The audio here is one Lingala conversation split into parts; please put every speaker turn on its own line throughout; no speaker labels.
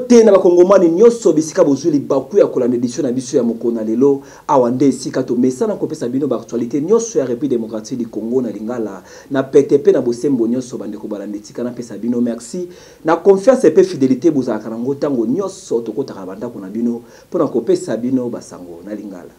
Mbote na bakongomani nyoso bisika bozuli baku ya kolanda édition na biso ya mokona lelo awande esika to mesana kopesa bino ba actualité nyoso ya République démocratique du Congo na lingala na PTP na bosembo nyoso bande ko balanda esika na pesa bino merci na confiance et fidélité bozaka nango tango nyoso to kotaka banda ko na bino pona kopesa bino basango na lingala.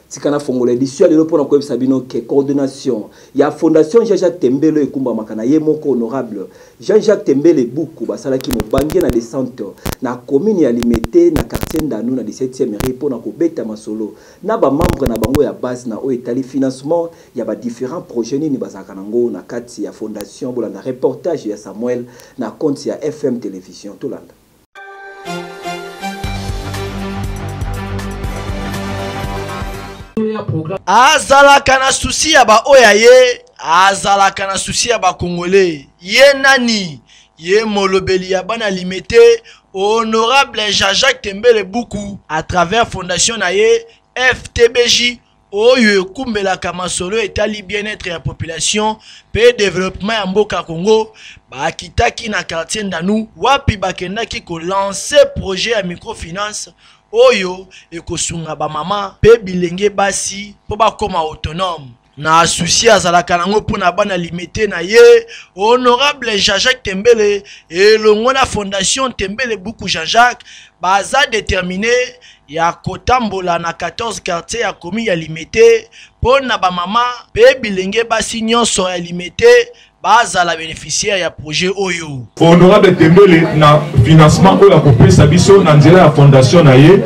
Tikana fongola édition lelo pona ko sabino ke coordination ya fondation Jean-Jacques Tembele ekumba makana ye moko honorable Jean-Jacques Tembele buku basala ki mobange na descente na commune ya Limete na quartier Ndanu na 17e rue pona ko beta masolo na ba membre na bango ya base na o etali financement ya ba différents projets ni bazaka nango na kati ya fondation bolanda reportage ya Samuel na compte ya FM télévision tolanda.
Azalaka na souci ya ba oya ye, azalaka na souci ya ba Congolais. Ye nani, ye molobeli ya bana Limete, honorable Jean-Jacques Tembele Buku, à travers fondation na ye, FTBJ, oyo kumbelaka masolo etali bien-être ya population, pe développement ya mboka Congo, ba kitaki na quartier Ndanu, wapi bakendaki ko lancer projet ya microfinance, oyo ekosunga ba mama pe bilenge basi po bakoma autonome na souci azalaka nango pona bana Limete na ye honorable Jean-Jacques Tembele elongo na fondation Tembele Buku Jean-Jacques baza déterminé ya kotambola na 14 quartiers ya komi ya Limete pona ba mama pe bilenge basi nyonso ya Limete baza la bénéficiaire ya projet oyo.
Honorable Tembele na financement oyo akopesa biso na nzela ya fondation na ye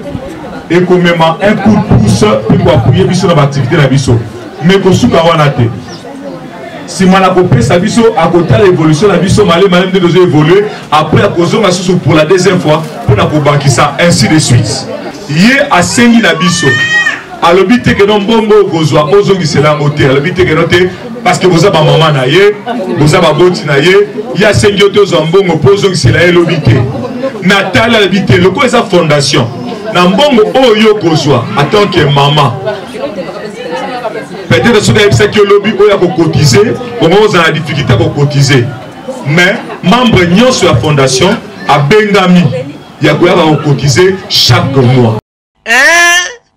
et comme même un coup de pouce pour appuyer biso na activité na biso. Mais ko suka wana te. Si mana kopesa biso à côté de l'évolution na biso malé de nous évoluer après à cause on pour la deuxième fois pour na ko bankisa ainsi de suite. Yé a sengi na biso. A l'obité que non bongo kozwa ozongi cela moté a l'obité que non te parce que vous avez ma maman naïe, vous avez ma boti naïe, il y a 5 autres ambongo posons c'est la l'obité. Nathalie l'habité, le quoi sa fondation. Nambongo oyo kozwa en tant que maman. Peut-être que c'est que lobby oyo a cotiser, comment vous avez la difficulté à cotiser. Mais membre nyon sur la fondation a bengami, il y a quoi à cotiser chaque mois.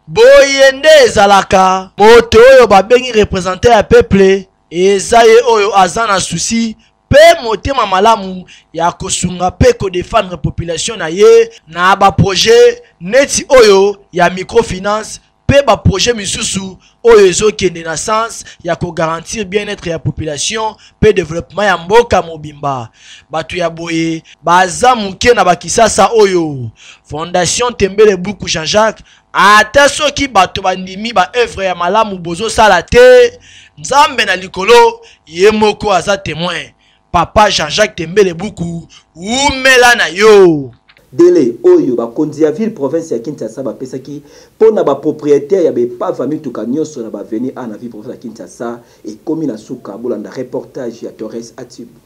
Boyende ezalaka moto oyo babengi représenter ya peuple ezaye oyo azana souci pe motema malamu ya kosunga pe ko défendre population na ye na ba projet neti oyo ya microfinance pe ba projet misusu oyo ezokende na sens ya ko garantir bien-être ya population pe développement ya mboka mobimba batu ya boye baza muke na bakisasa oyo fondation Tembele Buku Jean-Jacques ata soki bato bandimi ba œuvre ya malamu bozo sala te nzambe na likolo ye moko aza témoin papa Jean-Jacques Tembele Buku umela na yo
délai oyo ba konzi ya ville province ya Kinshasa ba pesaki pona ba propriétaire ya be pa famille tuka nyonso na ba venir na ville province ya Kinshasa et komi na suka bolanda reportage ya Torres Atibu.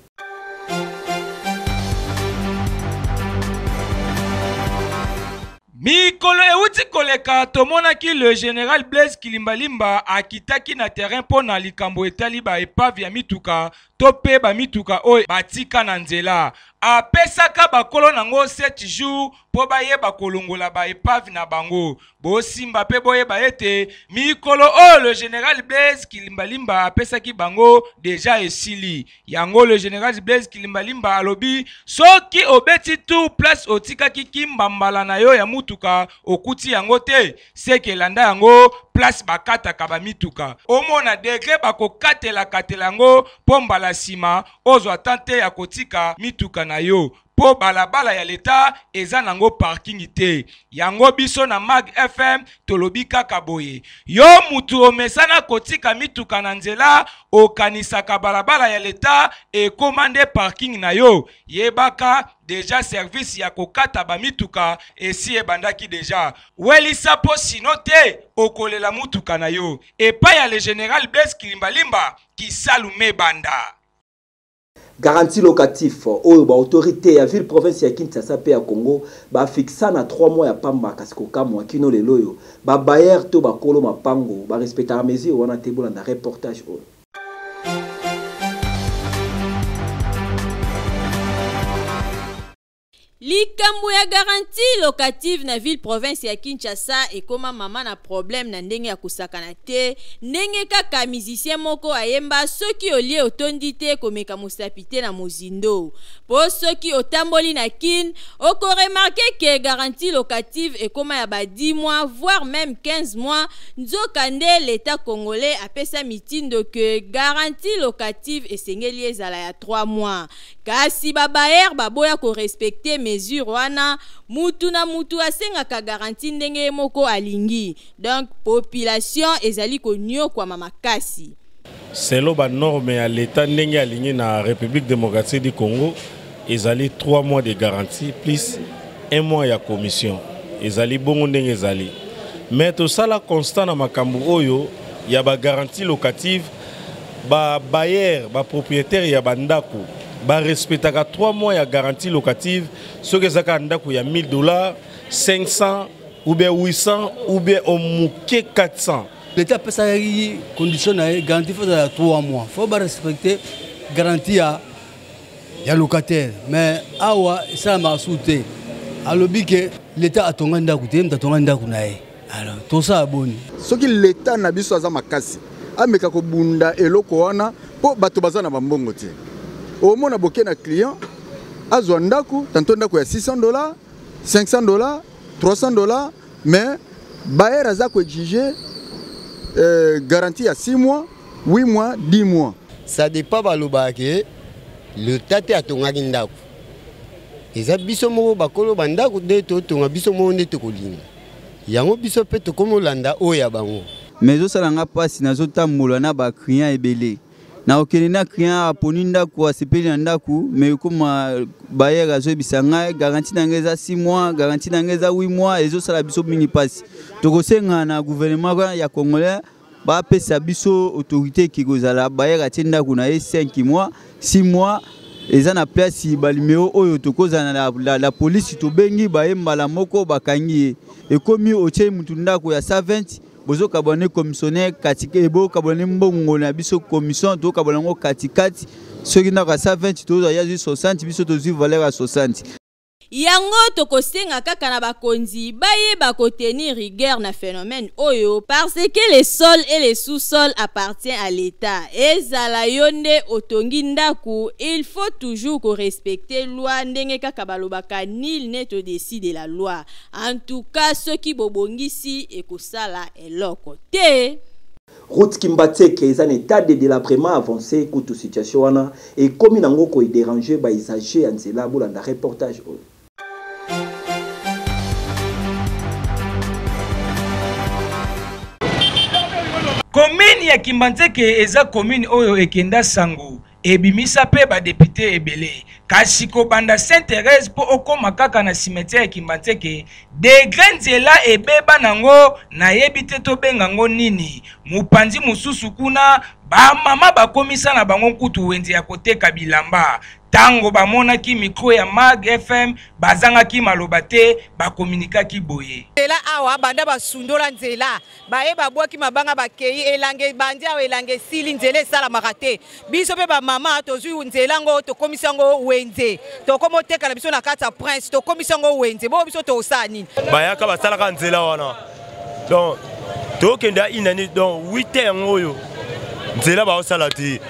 Mikolo euti koleka tomonaki le général Blaise Kilimbalimba akitaki na terrain pona likambo etali ba epave ya mituka to pe ba mituka oyo batika na nzela apesaka bakolo nango 7 jours po bayeba kolongola ba epave na bango bosimba pe boyeba ete mikolo oyo le général Blaise Kilimbalimba apesaki bango déjà esili yango le général Blaise Kilimbalimba alobi soki obeti tout place otikaki kimbambala na yo ya mutuka okuti yango te seke landa yango place bakata kaba mituka omona degré bako katela yango po mbala sima ozwa tante ya kotika mituka na yo po balabala ya leta eza nango parking te yango biso na Mag FM tolobi kaka boye yo mutu omesana kotika mituka na nzela okanisaka balabala ya leta e komande parking na yo yebaka déjà service ya kokata ba mituka esi ebandaki déjà welisa po sino te okolela mutuka na yo epa ya le général Blaise Kilimbalimba ki salume banda.
Garantie locatif oyo ba autorité ya ville province ya Kinshasa pe ya Congo ba fixa na 3 mois ya pamba kasiko kamwa kino lelo yo ba bayer to ba kolo mapango ba respecter mesure wana te bolanda reportage oyo.
Likambo ya garantie locative na ville province ya Kinshasa ekoma mama na problème na ndenge ya kusakana te ndenge kaka musicien moko ayemba soki olie otondi te komeka mosapite na mozindo po soki otamboli na kin oko remarquer que garantie locative ekoma ya ba 10 mois voire même 15 mois nzokande l'état congolais apesa mitindo que garantie locative esengeli ezala ya 3 mois kasi babaer baboya ko respecter mesure wana mutu na mutu asengaka garantie ndenge moko alingi donc population ezali konyo kwa makasi
selon ba norme ya l'état ndenge alingi na République démocratique du Congo ezali 3 mois de garantie plus 1 mois ya commission ezali bongo ndenge ezali mais to sala constant na makambo oyo ya ba garantie locative ba bailleur ba propriétaire ya bandako ba respectaka 3 mois ya garantie locative soki ezaka ndako ya $1000 500 ou bien 800 ou bien au muke 400
l'état peut ça condition na garantie faut 3 mois faut ba respecter garantie ya locataire mais awa ça m'a sauté alobi que l'état atonga ndako te mtatonga ndako nae alors tout ça boni
soki l'état na biso aza makasi ameka ko bunda eloko wana po bato bazana bambongo te au moins aboké na client azwa ndako tanto ndako ya $600 $500 $300 mais baer aza ko exiger garantie à 6 mois 8 mois 10 mois
ça dépend baloba ke le tate atongaki ndako eza biso moko bakolo bandako de to tonga biso moko nde tokolinga yango biso pe tokomolanda oyo ya bango
mais osalanga pasi nazotambola na ba client ebele na okene na client aponi ndako asepeli na ndako mais koma bayer azobisa ngai garantie na ngeza 6 mois garantie na ngeza 8 mois ezosala biso mini pasi tokosenga na gouvernement ya congolais ba pesa biso autorité ki kozala bayer atie ndako na 5 mois 6 mois eza na place balimeo oyo tokozana la police to bengi bayembala moko bakangi ekomi otie mutu ndako ya 120 bozo kabone commissionnaire katika ebo kabone mbongo na biso commission to kabone ngo katikati soki ndako ya 120 to ya 60 biso to zi valeur ya 60
yango tokosenga kaka na bakonzi bayeba kotenir rigueur na phénomène oyo parce que les sols et les sous-sols appartiennent à l'état ezala yonde otongi ndaku il faut toujours respecter loi ndenge kaka balobaka nul n'est au-dessus de la loi en tout cas ceux qui bobongisi ekosala eloko te
Route Kimbateke est un état de délabrement avancé contre situation wana et comme nango ko déranger ba usager en cela bolanda reportage.
Commune ya Kimbateke eza commune oyo ekenda sango ebimisa pe ba député ebele kasi ko banda Sainte-Thérèse po okoma kaka na cimetière ya Kimbateke degré nzela ebeba nango na yebite to benga ngo nini mupanzi mususu kuna ba mama bakomisa na bango kutu wenze ya koteka bilamba tango bamonaki micro ya Mag FM bazangaki maloba te bakomunikaki boye
nzela awa banda basundola nzela baye babwaki mabanga bakei elange bandi awa elange sili nzela esalamaka te biso mpe bamama tozwi nzela ngo tokomisa ngo wenze tokomoteka na biso na kati ya prince tokomisa ngo wenze bo biso tosala nini
bayaka basalaka nzela wana donc tokenda inani donc 8 ans oyo nzela baosala te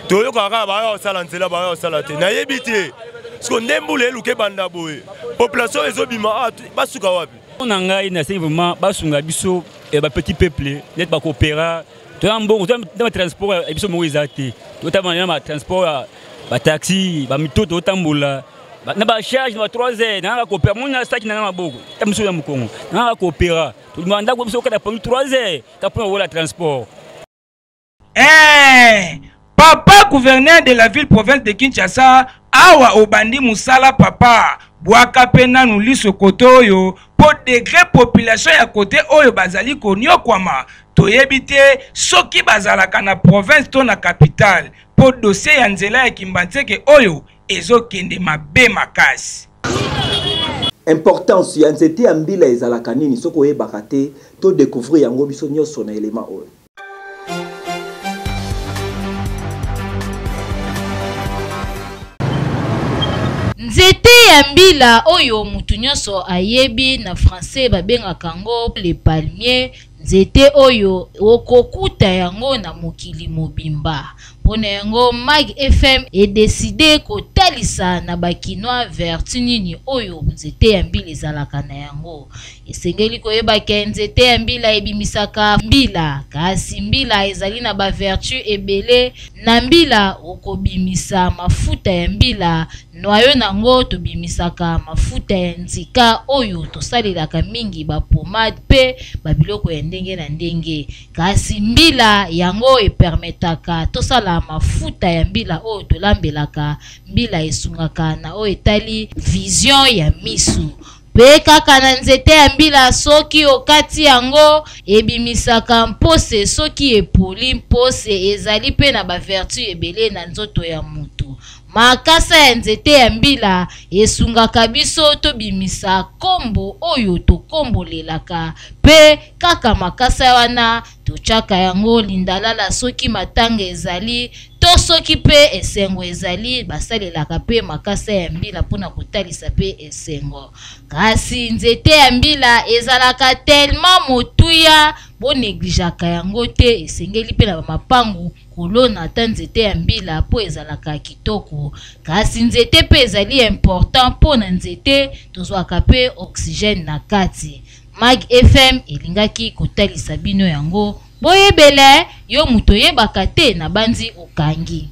toyokaka bayosala nzela bayosala te nayebi te siko ndembula eluke banda boye population ezobima basuka wapi
na ngai na sengi vraiment basunga biso ba petit peuple net ba coopéra to ambongo to transport biso mo ezate to tamana na transport ba taxi ba mitoto tambula na ba charge na 3 heures na ba coopéra mona staki na maboko tamso ya mukongo na ba coopéra to demanda ko biso kada pour 3 heures ka pour wala transport
Papa gouverneur de la ville province de Kinshasa awa obandi musala papa bwaka pena nuliso koto oyo po degré population ya kote oyo bazali konyokwama toyebite soki bazalaka na province to na capitale po dossier ya nzela ya Kimbateke oyo ezokende mabe makasi.
Importance ya nzete ya mbila ezalaka nini soko yebaka te to découvrir yango biso nyonso na élément oyo.
nzete
ya mbila oyo mutu nyonso ayebi na français babengaka yango le palmier, nzete oyo okokuta yango na mokili mobimba. Pona yango Mag FM décidé kotalisa na bakinois vertu nini oyo nzete ya mbila ezalaka na yango. Esengeli koyeba ke nzete ya mbila ebimisaka mbila, kasi mbila ezali na ba vertu ebele. Na mbila okobimisa mafuta ya mbila, noyo nango tobimisaka mafuta ya nzika oyo tosalelaka mingi ba pomade pe babiloko ya ndenge na ndenge. Kasi mbila yango epermetaka tosala mafuta ya mbila oyo tolambelaka, mbila esungaka na oyo etali vision ya misu. Pe kaka na nzete ya mbila soki okati yango ebimisaka mpose, soki epoli mpose ezali pe na ba vertu ebele na nzoto ya mutu. Makasa ya nzete ya mbila esungaka biso tobimisa kombo oyo tokombolelaka, pe kaka makasa wana tochaka yango lindalala soki matanga ezali to soki pe esengo ezali, basalelaka pe makasa ya mbila pona kotalisa pe esengo. Kasi nzete ya mbila ezalaka tellement motuya bo neglijaka yango te, esengeli pe na mapangu kolona ata nzete ya mbila po ezalaka kitoko. Kasi nzete pe ezali important pona nzete tozwaka pe oxygène na kati. Mag FM elingaki kotalisa bino yango boyebele yo muto yebaka te na banzi okangi.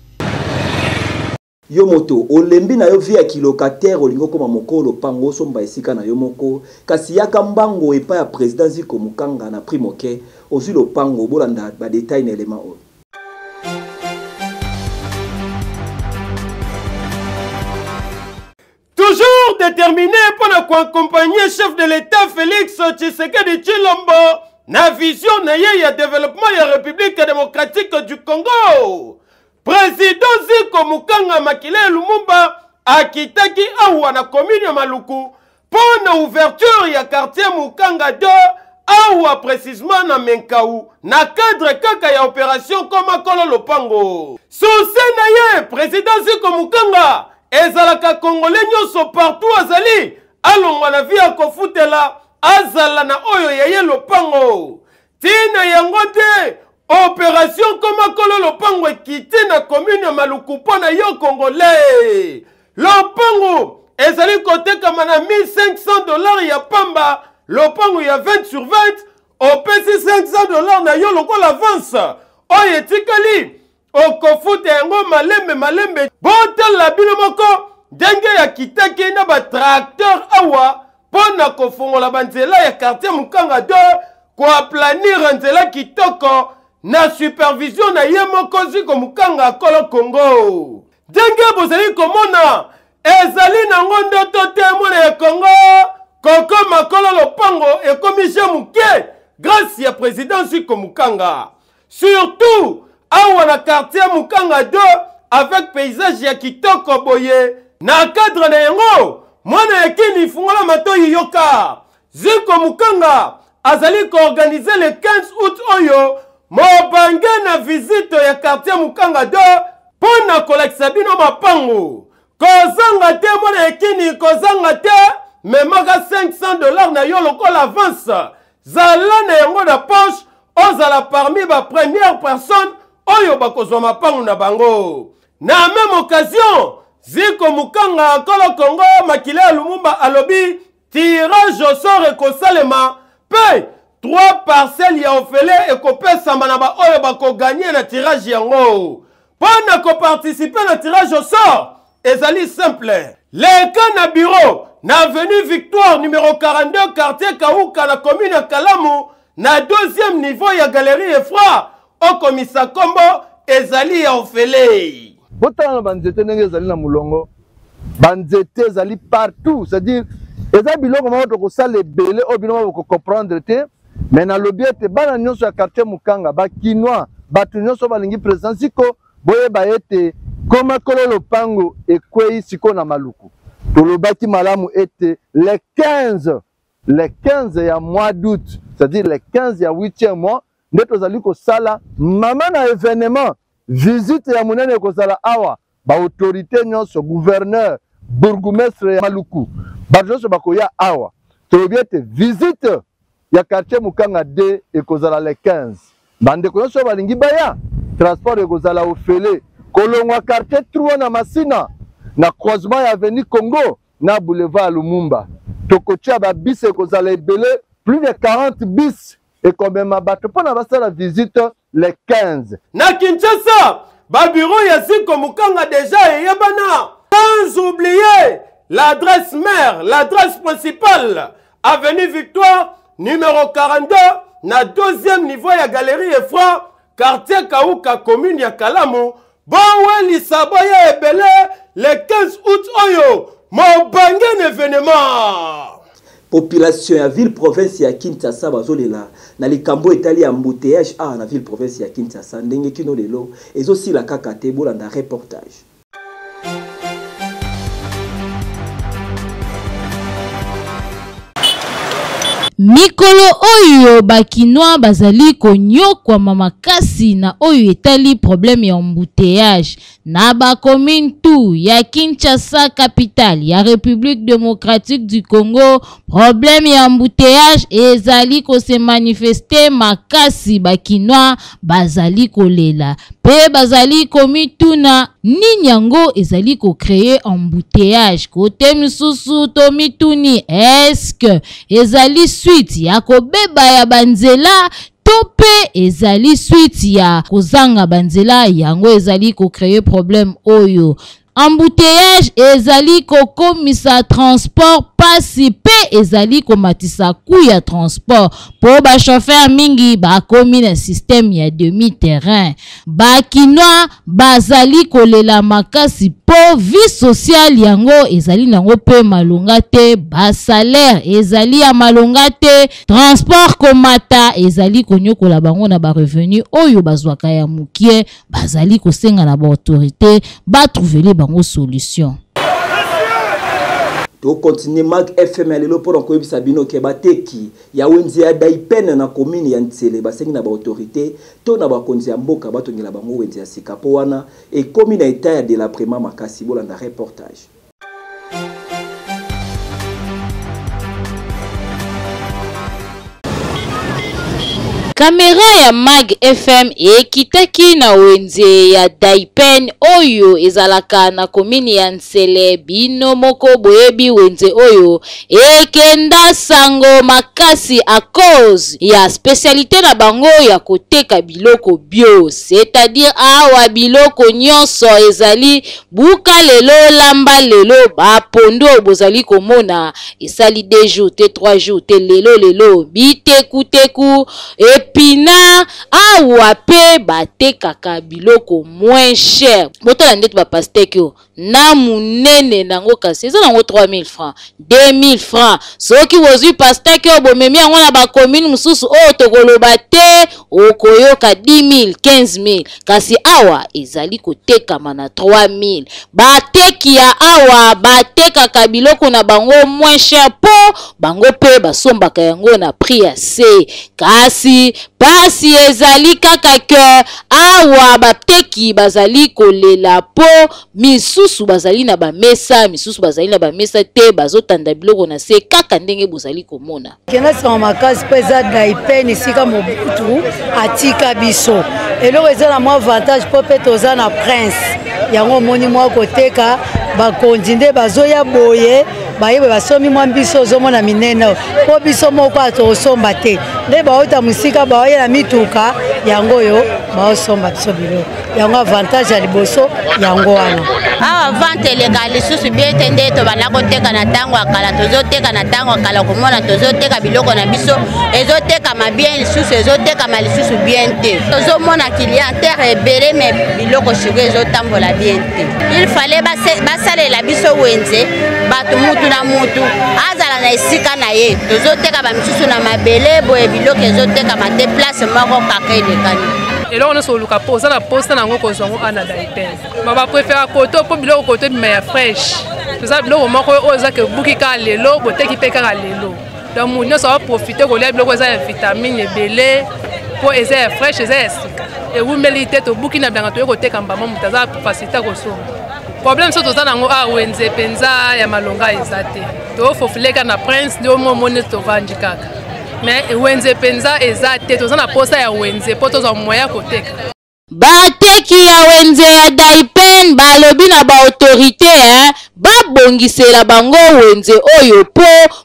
Yo moto olembi na yo via kilocataire olingo koma mokolo pango somba esika na yo moko, kasi yaka mbango epa ya président Ziko Mukanga na primoke ozwi lo pango bolanda ba détail na élément o.
Toujours déterminé pour accompagner chef de l'État Félix Tshisekedi Tshilombo na vision na ye ya développement ya République démocratique du Congo. Président Ziko Mukanga Makile Lumumba akitaki awa na commune ya Maluku pour na ouverture ya quartier Mukanga 2 awa précisément na Menkaou na cadre kaka ya opération Koma Kolo Lopango. Souci na ye président Ziko Mukanga ezalaka Congolais nyonso partout azali alongwa na via kofutela azala na oyo yeye Lopango. Tina yango te opération Koma Kolo Lopango ekiti na commune ya Maluku pona yo Congolais. Lopango ezali koteka na $1500 ya pamba, Lopango ya 20 sur 20 opesi $500 na yo lokola avance oyo etikali okofute yango malembe botala bino moko ndenge ya kitaki na ba tracteur awa pona kofongola banzela ya quartier Mukanga 2 kwa planir nzela kitoko na supervision na ye moko Ziko Mukanga Kolo Congo. Ndenge bozali komona ezali na ngondo tote mwana ya Congo Koko Makolo Lopango ekomi muke grâce ya président Ziko Mukanga. Surtout awa na quartier Mukanga 2 avec paysage ya kitoko boye na cadre na yango mwana yakini fungola matoyi yoka. Ziko Mukanga azali ko organiser le 15 août oyo mobange na visite ya quartier Mukanga 2 pona kolekisa bino mapango. Kozanga te mwana yakini kozanga te memaka $500 na yo lokola avance. Zala na yango na poche ozala parmi ba première personne oyo bakozwa mapango na bango. Na même occasion Ziko Mukanga Kolo Congo Makile Lumumba alobi tirage au sort ekosalema pe 3 parcelles ya ofele ekopesama na ba oyo bako gagner na tirage yango. Pona ko participer na tirage au sort ezali simple. Les cas na bureau na avenue Victoire numéro 42 quartier Kaouka na commune ya Kalamu na deuxième niveau ya galerie Efra au komisa Kombo ezali ya ofele.
Botana banzete ndenge ezali na mulongo banzete ezali partout, c'est-à-dire eza biloko moko kosala ebele oyo bino bako comprendre te, mais na lobi ete bana nyonso ya quartier Mukanga bakinois bato nyonso balingi président Ziko boyeba ete Koma Kolo Lopango ekwei siko na Maluku. Tolobaki malamu ete le 15 ya mois d'août, c'est-à-dire le 15 ya 8e mois nde tozali kosala mama na événement visite ya munene kozala awa ba autorité nyonso gouverneur bourgmestre ya Maluku bajoso bakoya awa tobiete visite ya quartier Mukanga D ekozala le 15 bande koyoso balingi baya transport ekozala ofele kolongwa quartier 3 na Masina na croisement ya avenue Congo na boulevard Lumumba tokotia ba bis ekozala ebele plus de 40 bis et comme ma bateau pour la visite le 15
na Kinshasa ba bureau ya Ziko Mukanga déjà et yabana sans oublier l'adresse mère, l'adresse principale avenue Victoire numéro 42 na deuxième niveau ya galerie Efra quartier Kauka commune ya Kalamu bonwe lisabo ya ebele le 15 août oyo mon bangen événement
population ya ville province ya Kinshasa bazolela na likambo etali embouteillage na ville province ya Kinshasa ndenge kino lelo ezosi la kaka te bolanda reportage.
Mikolo oyo bakinois bazali konyokwa makasi na oyo etali problème ya embouteillage na ba commune tout ya Kinshasa capitale ya République démocratique du Congo. Problème ya embouteillage ezali ko se manifester makasi bakinois bazali kolela pe bazali komituna nini yango ezali ko créer embouteillage côté misusu to mituni est-ce que ezali suite ya kobeba ya banzela tope ezali suite ya kozanga banzela yango ezali ko créer problème oyo. Embouteillage ezali kokomisa transport pasi pe ezali komatisa coût ya transport po ba chauffeur mingi ba komi na système ya demi-terrain. Ba kinois bazali kolela makasi po vie sociale yango ezali nango pe malonga te, ba salaire ezali ya malonga te, transport komata ezali konyokola bango na ba revenu oyo bazwaka ya mukie bazali kosenga na ba autorité ba trouver bango solution.
To continue Mag FM lelo pour encore sabino ke bateki ya wenzi ya Daipen na commune ya Ntsele basengi na ba autorité to na ba konzi ya mboka batongela bango wenzi ya sika po wana e commune état de la Prema makasi bolanda reportage.
Caméra ya Mag FM ekitaki na wenze ya Daipen oyo ezalaka na komini ya Ntsele bino moko boyebi wenze oyo ekenda sango makasi a cause ya spécialité na bango ya koteka biloko bio, c'est-à-dire awa biloko nyonso ezali buka lelo lamba lelo ba pondo bozali komona esali 2 jours te 3 jours te lelo biteku teku epina awa pe batekaka biloko moins cher. Botala ndeti ba pastèque yo na munene nango kasi eza nango 3000 francs 2000 francs. Soki wozwi pastèque yo bomemi yango na ba commune mususu o tokoloba te okoyoka 10000 15000 kasi awa ezali kotekama na 3000. Bateki ya awa batekaka biloko na bango moins cher po bango pe basombaka yango na prix ya se. Kasi pasi ezali kaka ke awa bateki bazali kolela po misusu bazali na bamesa misusu bazali na bamesa te bazotanda biloko na se kaka ndenge bozali komona.
Kena sa makasi peza Daipen isika Mobutu atika biso eloko eza na mwa avantage po pe toza na prince yango moni mwa koteka bakonzi nde bazoya boye bayebe basomi mwa biso ozomona minene po biso moko atosomba te nde baota musika baoye na mituka yango yo baosomba biso biloko yango avantage ya liboso yango wana
awa vente eleka lisusu bien te nde tobanda koteka na ntango ya kala tozoteka na ntango ya kala komona tozoteka biloko na biso ezotekama bien lisusu ezotekama lisusu bien te tozomona clientele ebele me biloko siko ezotambola bien te. Il fallait basalela biso wenze bato mutu na mutu azala na esika na ye tozoteka bamisusu na mabele boye biloko ezotekama te place moko kaka elekani.
Et on a sur le capot, ça la poste dans le consommation à la Daipen. Mais va préférer côté pour biloko côté de meilleur fraîche. C'est ça biloko moko oza que buki ka lelo, bote ki peka ka lelo. Donc mon ça va profiter ko les biloko za vitamine belé pour eza fraîche eza sika. Et vous mélitez to buki na blanca to côté kamba mutaza pour faciliter ko so. problème so toza nango a wenze penza ya malonga eza te tofofuleka na prince ndio momone tovandi kaka mais wenze penza eza te toza na posa ya wenze po tozwa moya koteka
bateki ya wenze ya Daipen balobi na ba autorité babongisela bango wenze oyo po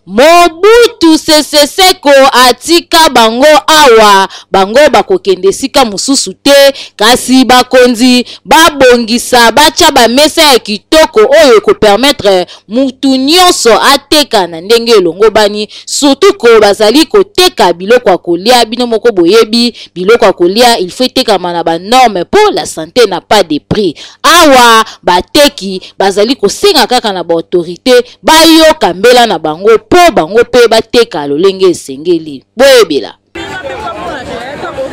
Mobutu Sese Seko atika bango awa bango bakokende sika mususu te kasi bakonzi babongisa bacha ba mesa ya kitoko oyo ko permettre mutu nyonso ateka na ndenge elongo bani surtout ko bazali koteka biloko ya kolia bino moko boyebi biloko ya kolia il faut teka mana ba norme pour la santé n'a pas de prix awa bateki bazali kosenga kaka na ba autorité bayoka mbela na bango po bango pe bateka lolenge esengeli boyebela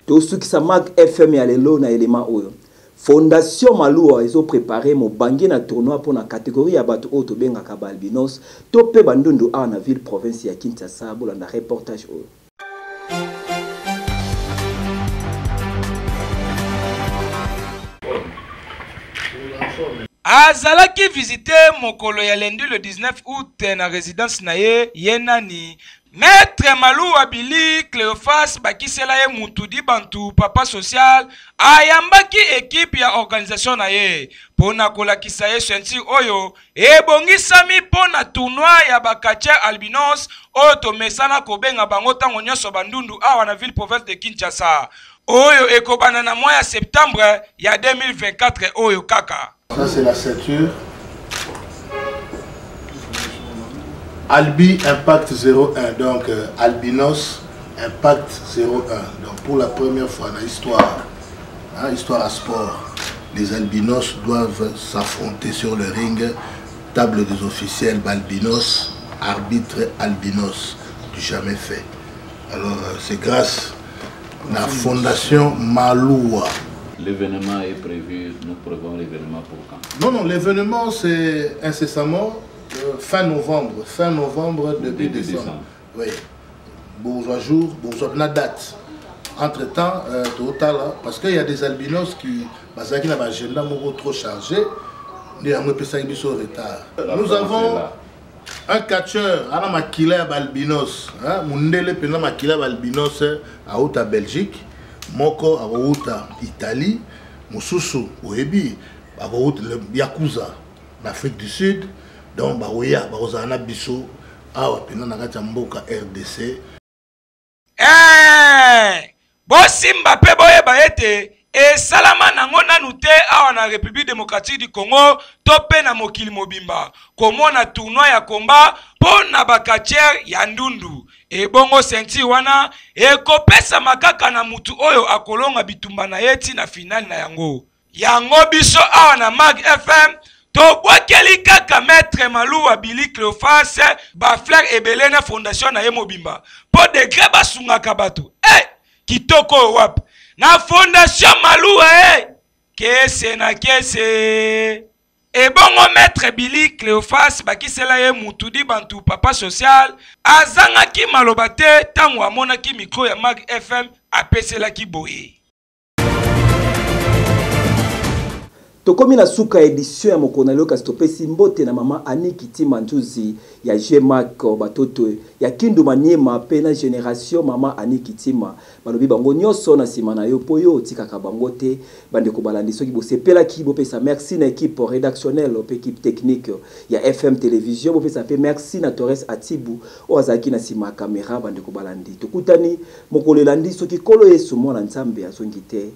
tosukisa Mag FM ya lelo na elema oyo Fondation Malua ils ont préparé mon bangi na tournoi pour la catégorie ya bato oyo tobengaka ba albinos to pe bandundu a na ville province ya Kinshasa bolanda reportage oyo
azalaki visité mokolo ya lundi le 19 août na résidence na ye yenani Maître Malou Abili Cléophas bakisela ye mutudi bantu papa social ayambaki équipe ya organisation na ye pona kolakisa ye senti oyo ebongisami pona tournoi ya bakacher albinos oyo tomesana kobenga bango tango nyonso bandundu awa na ville province de Kinshasa oyo ekobana na mois ya septembre ya 2024 oyo kaka.
Ça c'est la ceinture Albi Impact 01, donc Albinos Impact 01. Donc pour la première fois dans l'histoire, histoire à sport, les albinos doivent s'affronter sur le ring, table des officiels albinos, arbitre albinos, du jamais fait. Alors c'est grâce à la fondation Maloua.
L'événement est prévu, nous prévoyons l'événement pour quand?
Non, l'événement c'est incessamment fin novembre, début décembre. Oui. Bourgeois jour, bourgeois la date. Entre-temps, total, parce qu'il y a des albinos qui ont un agenda trop chargé, nous avons un catcheur, un maquilleur albinos, Mundele Pena maquilleur albinos à Outa Belgique, Moko à Outa Italie, Moussousou Oebi, à Outa Yakuza, l'Afrique du Sud. Donc, baroya, barozana biso, awa pena nagati mboka RDC.
Bosimba pe boye baete e salama nango nanu te awa na République démocratique du Congo tope na mokili mobimba komona tournoi ya komba pona bakacher ya ndundu e bongo senti wana e kopesa makaka na mutu oyo akolonga bitumba na yeti na finale na yango biso awa na Mag FM tobwakeli kaka Maître Malou Abili Cléophas ba frère ebele na fondation na ye mobimba po degré basungaka bato kitoko wap na fondation Malou kese na kese e bongo Maître Abili Cléophas bakisela ye mutudi bantu papa social azangaki maloba te tango amonaki micro ya Mag FM apeselaki boye.
Tokomi na suka édition ya mokonalo kasitopesi mbote na mama Aniki Timanzuzi ya Jemak batoto ya Kindu Maniema pe na génération mama Aniki Tima balobi bango nyonso na sima na yo poyo tikaka bango te bande ko balandi soki bosepela ki bopesa merci na équipe rédactionnelle pe équipe technique ya FM télévision bopesa pe merci na Torres Atibu ozaki na sima caméra bande ko balandi tokutani mokolelandi soki kolo yesu mwana nzambe azongi te